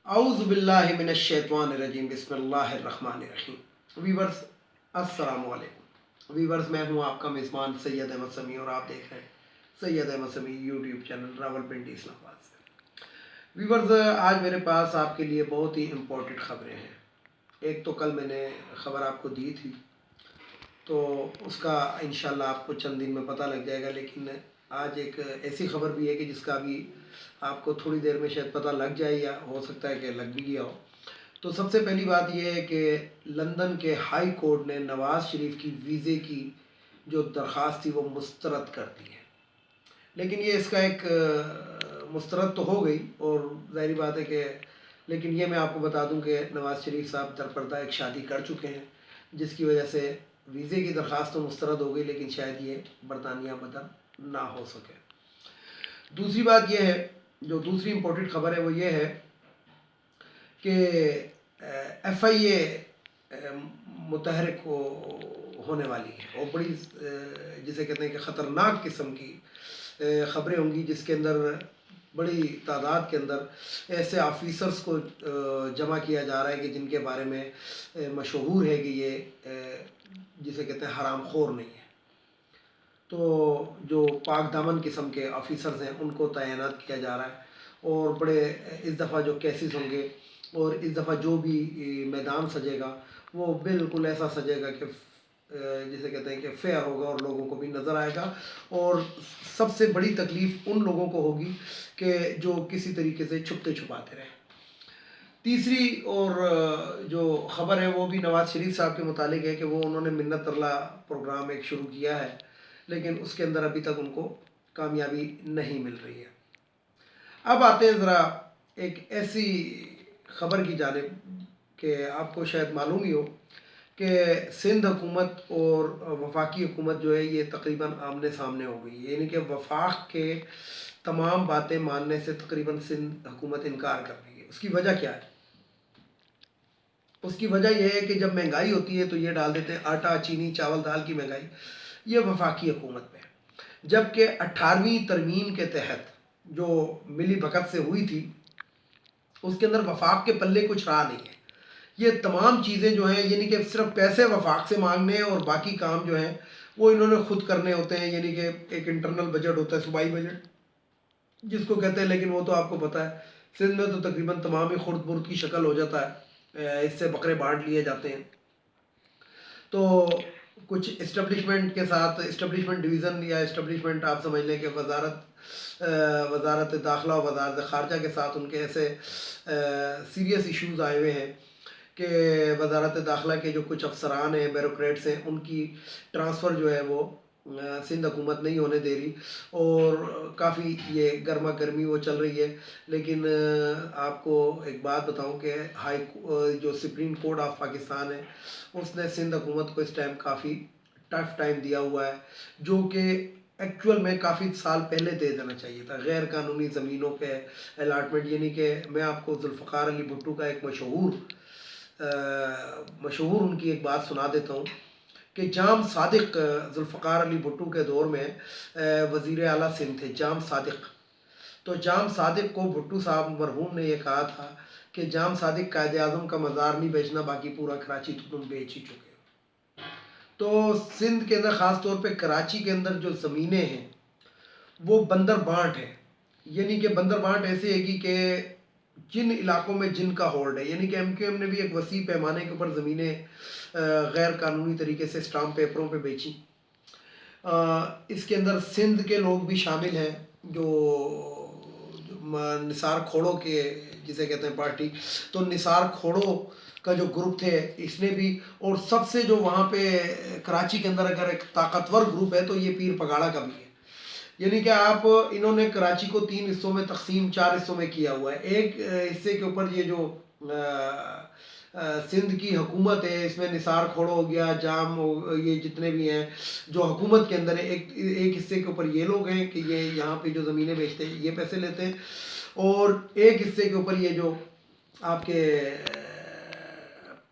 اعوذ باللہ من الشیطان الرجیم بسم اللہ الرحمن الرحیم ویورز السلام علیکم ویورز میں ہوں آپ کا میزبان سید احمد سمیع اور آپ دیکھ رہے ہیں سید احمد سمیع یوٹیوب چینل راولپنڈی اسلام آباد سے ویورز آج میرے پاس آپ کے لیے بہت ہی امپورٹنٹ خبریں ہیں۔ ایک تو کل میں نے خبر آپ کو دی تھی تو اس کا انشاءاللہ آپ کو چند دن میں پتہ لگ جائے گا، لیکن آج ایک ایسی خبر بھی ہے کہ جس کا بھی آپ کو تھوڑی دیر میں شاید پتہ لگ جائے یا ہو سکتا ہے کہ لگ بھی گیا ہو۔ تو سب سے پہلی بات یہ ہے کہ لندن کے ہائی کورٹ نے نواز شریف کی ویزے کی جو درخواست تھی وہ مسترد کر دی ہے، لیکن یہ اس کا ایک مسترد تو ہو گئی، اور ظاہری بات ہے کہ لیکن یہ میں آپ کو بتا دوں کہ نواز شریف صاحب درپردہ ایک شادی کر چکے ہیں، جس کی وجہ سے ویزے کی درخواست تو مسترد ہو گئی، لیکن شاید یہ برطانیہ بدر نہ ہو سکے۔ دوسری بات یہ ہے، جو دوسری امپورٹنٹ خبر ہے وہ یہ ہے کہ ایف آئی اے متحرک ہونے والی ہے، اور بڑی جسے کہتے ہیں کہ خطرناک قسم کی خبریں ہوں گی، جس کے اندر بڑی تعداد کے اندر ایسے آفیسرز کو جمع کیا جا رہا ہے کہ جن کے بارے میں مشہور ہے کہ یہ جسے کہتے ہیں حرام خور نہیں ہے۔ تو جو پاک دامن قسم کے آفیسرز ہیں ان کو تعینات کیا جا رہا ہے، اور بڑے اس دفعہ جو کیسز ہوں گے اور اس دفعہ جو بھی میدان سجے گا وہ بالکل ایسا سجے گا کہ جسے کہتے ہیں کہ فیئر ہوگا اور لوگوں کو بھی نظر آئے گا، اور سب سے بڑی تکلیف ان لوگوں کو ہوگی کہ جو کسی طریقے سے چھپتے چھپاتے رہے۔ تیسری اور جو خبر ہے وہ بھی نواز شریف صاحب کے متعلق ہے کہ وہ انہوں نے منت ترلا پروگرام ایک شروع کیا ہے، لیکن اس کے اندر ابھی تک ان کو کامیابی نہیں مل رہی ہے۔ اب آتے ہیں ذرا ایک ایسی خبر کی جانب کہ آپ کو شاید معلوم ہی ہو کہ سندھ حکومت اور وفاقی حکومت جو ہے یہ تقریباً آمنے سامنے ہو گئی ہے، یعنی کہ وفاق کے تمام باتیں ماننے سے تقریباً سندھ حکومت انکار کر رہی ہے۔ اس کی وجہ کیا ہے؟ اس کی وجہ یہ ہے کہ جب مہنگائی ہوتی ہے تو یہ ڈال دیتے ہیں آٹا، چینی، چاول، دال کی مہنگائی، یہ وفاقی حکومت پہ ہے، جبکہ 18ویں ترمیم کے تحت جو ملی بھگت سے ہوئی تھی اس کے اندر وفاق کے پلے کچھ رہا نہیں ہے۔ یہ تمام چیزیں جو ہیں یعنی کہ صرف پیسے وفاق سے مانگنے ہیں، اور باقی کام جو ہیں وہ انہوں نے خود کرنے ہوتے ہیں، یعنی کہ ایک انٹرنل بجٹ ہوتا ہے، صوبائی بجٹ جس کو کہتے ہیں، لیکن وہ تو آپ کو پتہ ہے سندھ میں تو تقریباً تمام ہی خرد برد کی شکل ہو جاتا ہے، اس سے بکرے بانٹ لیے جاتے ہیں۔ تو کچھ اسٹیبلشمنٹ کے ساتھ اسٹیبلشمنٹ ڈویژن یا اسٹیبلشمنٹ آپ سمجھ لیں کہ وزارت داخلہ اور وزارت خارجہ کے ساتھ ان کے ایسے سیریس ایشوز آئے ہوئے ہیں کہ وزارت داخلہ کے جو کچھ افسران ہیں، بیوروکریٹس ہیں، ان کی ٹرانسفر جو ہے وہ سندھ حکومت نہیں ہونے دے رہی، اور کافی یہ گرما گرمی وہ چل رہی ہے۔ لیکن آپ کو ایک بات بتاؤں کہ جو سپریم کورٹ آف پاکستان ہے اس نے سندھ حکومت کو اس ٹائم کافی ٹف ٹائم دیا ہوا ہے، جو کہ ایکچول میں کافی سال پہلے دے دینا چاہیے تھا۔ غیر قانونی زمینوں پہ الاٹمنٹ، یعنی کہ میں آپ کو ذوالفقار علی بھٹو کا ایک مشہور ان کی ایک بات سنا دیتا ہوں کہ جام صادق ذوالفقار علی بھٹو کے دور میں وزیر اعلیٰ سندھ تھے، جام صادق۔ تو جام صادق کو بھٹو صاحب مرحوم نے یہ کہا تھا کہ جام صادق قائد اعظم کا مزار نہیں بیچنا، باقی پورا کراچی تو تم بیچ ہی چکے ہو۔ تو سندھ کے اندر خاص طور پہ کراچی کے اندر جو زمینیں ہیں وہ بندر بانٹ ہے، یعنی کہ بندر بانٹ ایسے ہے کہ جن علاقوں میں جن کا ہولڈ ہے، یعنی کہ ایم کیو ایم نے بھی ایک وسیع پیمانے کے اوپر زمینیں غیر قانونی طریقے سے اسٹامپ پیپروں پہ بیچی۔ اس کے اندر سندھ کے لوگ بھی شامل ہیں، جو نثار کھوڑوں کے جسے کہتے ہیں پارٹی، تو نثار کھوڑوں کا جو گروپ تھے اس نے بھی، اور سب سے جو وہاں پہ کراچی کے اندر اگر ایک طاقتور گروپ ہے تو یہ پیر پگاڑا کا بھی ہے، یعنی کہ آپ انہوں نے کراچی کو 3 حصوں میں تقسیم 4 حصوں میں کیا ہوا ہے۔ ایک حصے کے اوپر یہ جو سندھ کی حکومت ہے اس میں نثار کھوڑو ہو گیا، جام یہ جتنے بھی ہیں جو حکومت کے اندر ہے، ایک حصے کے اوپر یہ لوگ ہیں کہ یہ یہاں پہ جو زمینیں بیچتے ہیں یہ پیسے لیتے ہیں، اور ایک حصے کے اوپر یہ جو آپ کے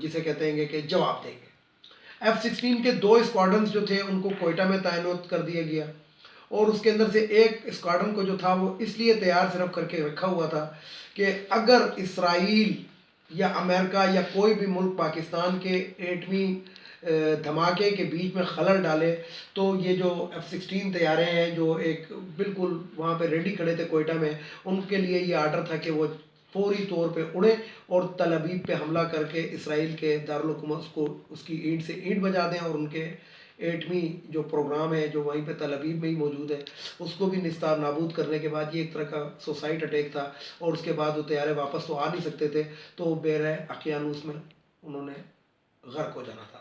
جسے کہتے ہیں کہ جواب دیں گے۔ F-16 کے 2 اسکواڈرنز جو تھے ان کو کوئٹہ میں تعینات کر دیا گیا، اور اس کے اندر سے ایک اسکواڈرن کو جو تھا وہ اس لیے تیار صرف کر کے رکھا ہوا تھا کہ اگر اسرائیل یا امریکہ یا کوئی بھی ملک پاکستان کے ایٹمی دھماکے کے بیچ میں خلل ڈالے تو یہ جو F-16 طیارے ہیں جو ایک بالکل وہاں پہ ریڈی کھڑے تھے کوئٹہ میں، ان کے لیے یہ آرڈر تھا کہ وہ فوری طور پہ اڑیں اور تل ابیب پہ حملہ کر کے اسرائیل کے دارالحکومت کو اس کی اینٹ سے اینٹ بجا دیں، اور ان کے ایٹمی جو پروگرام ہے جو وہیں پہ تل ابیب میں ہی موجود ہے اس کو بھی نستار نابود کرنے کے بعد، یہ ایک طرح کا سوسائٹ اٹیک تھا، اور اس کے بعد وہ طیارے واپس تو آ نہیں سکتے تھے تو بحر اقیانوس میں انہوں نے غرق ہو جانا تھا۔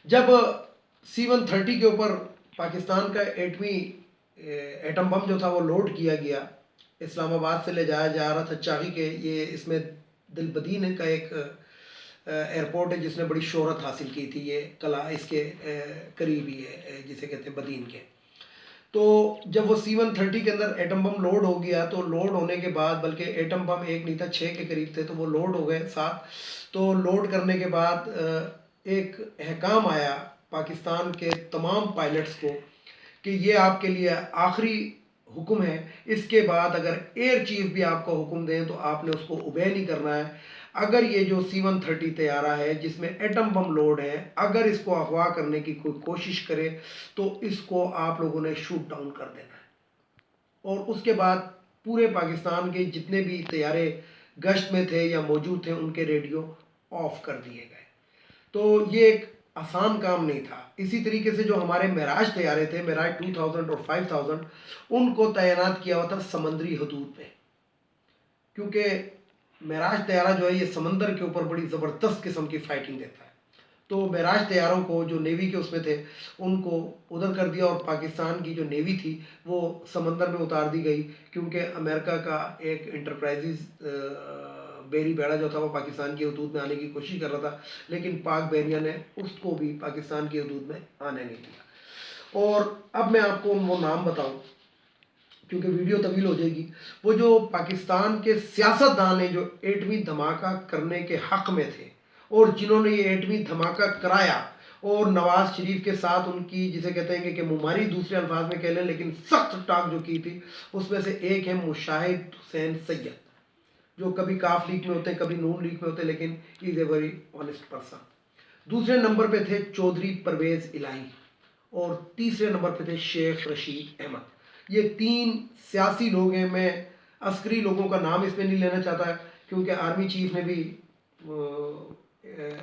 جب C-130 کے اوپر پاکستان کا ایٹم بم جو تھا وہ لوڈ کیا گیا، اسلام آباد سے لے جایا جا رہا تھا چاغی کے، یہ اس میں دل بدین کا ایک ایئرپورٹ ہے جس نے بڑی شہرت حاصل کی تھی، یہ کلا اس کے قریب ہی ہے جسے کہتے ہیں بدین کے۔ تو جب وہ C-130 کے اندر ایٹم بم لوڈ ہو گیا تو لوڈ ہونے کے بعد، بلکہ ایٹم بم ایک نہیں تھا 6 کے قریب تھے، تو وہ لوڈ ہو گئے 7۔ تو لوڈ کرنے کے بعد ایک احکام آیا پاکستان کے تمام پائلٹس کو کہ یہ آپ کے لیے آخری حکم ہے، اس کے بعد اگر ایئر چیف بھی آپ کو حکم دیں تو آپ نے اس کو اوبے نہیں کرنا ہے۔ اگر یہ جو C-130 طیارہ ہے جس میں ایٹم بم لوڈ ہے، اگر اس کو اغوا کرنے کی کوئی کوشش کرے تو اس کو آپ لوگوں نے شوٹ ڈاؤن کر دینا ہے۔ اور اس کے بعد پورے پاکستان کے جتنے بھی طیارے گشت میں تھے یا موجود تھے ان کے ریڈیو آف کر دیے گئے۔ تو یہ ایک آسان کام نہیں تھا۔ اسی طریقے سے جو ہمارے معراج طیارے تھے، معراج 2000 اور 5000، ان کو تعینات کیا ہوا تھا سمندری حدود پہ، کیونکہ معراج طیارہ جو ہے یہ سمندر کے اوپر بڑی زبردست قسم کی فائٹنگ دیتا ہے۔ تو معراج طیاروں کو جو نیوی کے اس میں تھے ان کو ادھر کر دیا، اور پاکستان کی جو نیوی تھی وہ سمندر میں اتار دی گئی، کیونکہ امریکہ کا ایک انٹرپرائزز بیری بیڑا جو تھا وہ پاکستان کی حدود میں آنے کی کوشش کر رہا تھا، لیکن پاک بیریہ نے اس کو بھی پاکستان کی حدود میں آنے نہیں دیا۔ اور اب میں آپ کو وہ نام بتاؤں کیونکہ ویڈیو طویل ہو جائے گی، وہ جو پاکستان کے سیاستدان ہیں جو ایٹمی دھماکہ کرنے کے حق میں تھے اور جنہوں نے یہ ایٹمی دھماکہ کرایا، اور نواز شریف کے ساتھ ان کی جسے کہتے ہیں کہ مماری دوسرے الفاظ میں کہہ لیں لیکن سخت ٹاک جو کی تھی، اس میں سے ایک ہے مشاہد حسین سید، جو کبھی کاف لیگ میں ہوتے ہیں کبھی نون لیگ میں ہوتے ہیں، لیکن از اے ویری آنیسٹ پرسن۔ دوسرے نمبر پہ تھے چودھری پرویز الہی، اور تیسرے نمبر پہ تھے شیخ رشید احمد۔ یہ 3 سیاسی لوگ ہیں۔ میں عسکری لوگوں کا نام اس میں نہیں لینا چاہتا کیونکہ آرمی چیف نے بھی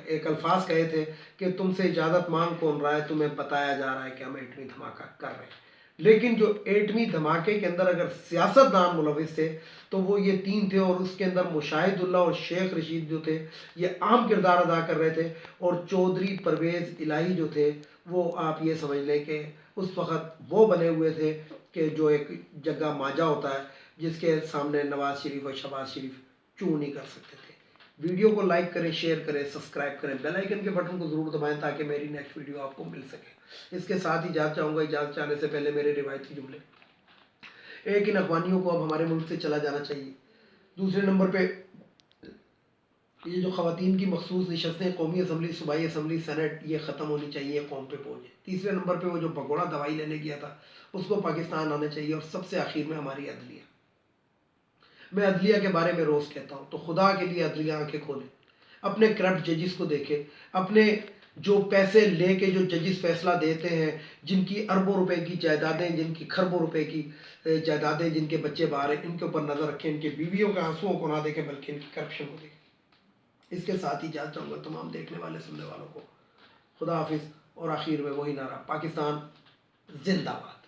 ایک الفاظ کہے تھے کہ تم سے اجازت مانگ کون رہا ہے، تمہیں بتایا جا رہا ہے کہ ہم ایٹمی دھماکہ کر رہے ہیں۔ لیکن جو ایٹمی دھماکے کے اندر اگر سیاستدان ملوث تھے تو وہ یہ 3 تھے، اور اس کے اندر مشاہد اللہ اور شیخ رشید جو تھے یہ اہم کردار ادا کر رہے تھے، اور چودھری پرویز الہی جو تھے وہ آپ یہ سمجھ لیں کہ اس وقت وہ بنے ہوئے تھے کہ جو ایک جگہ ماجا ہوتا ہے جس کے سامنے نواز شریف اور شہباز شریف چوں نہیں کر سکتے تھے۔ ویڈیو کو لائک کریں، شیئر کریں، سبسکرائب کریں، بیل آئیکن کے بٹن کو ضرور دبائیں تاکہ میری نیکسٹ ویڈیو آپ کو مل سکے۔ اس کے ساتھ ہی اجازت چاہوں گا، اجازت چاہنے سے پہلے میرے روایتی جملے، ایک ان افغانیوں کو اب ہمارے ملک سے چلا جانا چاہیے۔ دوسرے نمبر پہ یہ جو خواتین کی مخصوص نشستیں قومی اسمبلی، صوبائی اسمبلی، سینٹ، یہ ختم ہونی چاہیے، قوم پہ پہنچے۔ تیسرے نمبر پہ وہ جو بھگوڑا دوائی لینے گیا تھا اس کو پاکستان آنا چاہیے، اور سب سے آخر میں ہماری عدلیہ۔ میں عدلیہ کے بارے میں روز کہتا ہوں تو خدا کے لیے عدلیہ آنکھیں کھولیں، اپنے کرپٹ ججز کو دیکھیں، اپنے جو پیسے لے کے جو ججز فیصلہ دیتے ہیں، جن کی اربوں روپے کی جائیدادیں، جن کی کھربوں روپے کی جائیدادیں، جن کے بچے باہر ہیں، ان کے اوپر نظر رکھیں، ان کی بیویوں کے آنسوؤں کو نہ دیکھیں بلکہ ان کی کرپشن کو دیکھیں۔ اس کے ساتھ ہی اجازت چاہوں گا تمام دیکھنے والے سننے والوں کو، خدا حافظ، اور آخر میں وہی نعرہ، پاکستان زندہ باد۔